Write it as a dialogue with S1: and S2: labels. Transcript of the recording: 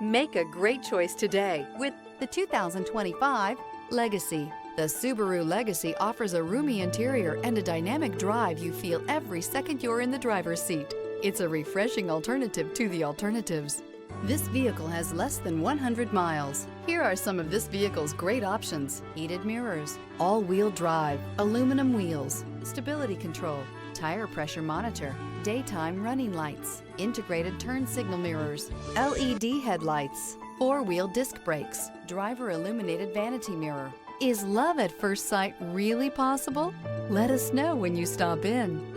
S1: Make a great choice today with the 2025 Legacy. The Subaru Legacy offers a roomy interior and a dynamic drive you feel every second you're in the driver's seat. It's a refreshing alternative to the alternatives. This vehicle has less than 100 miles. Here are some of this vehicle's great options: heated mirrors, all-wheel drive, aluminum wheels, stability control, tire pressure monitor, daytime running lights, integrated turn signal mirrors, LED headlights, four-wheel disc brakes, driver illuminated vanity mirror. Is love at first sight really possible? Let us know when you stop in.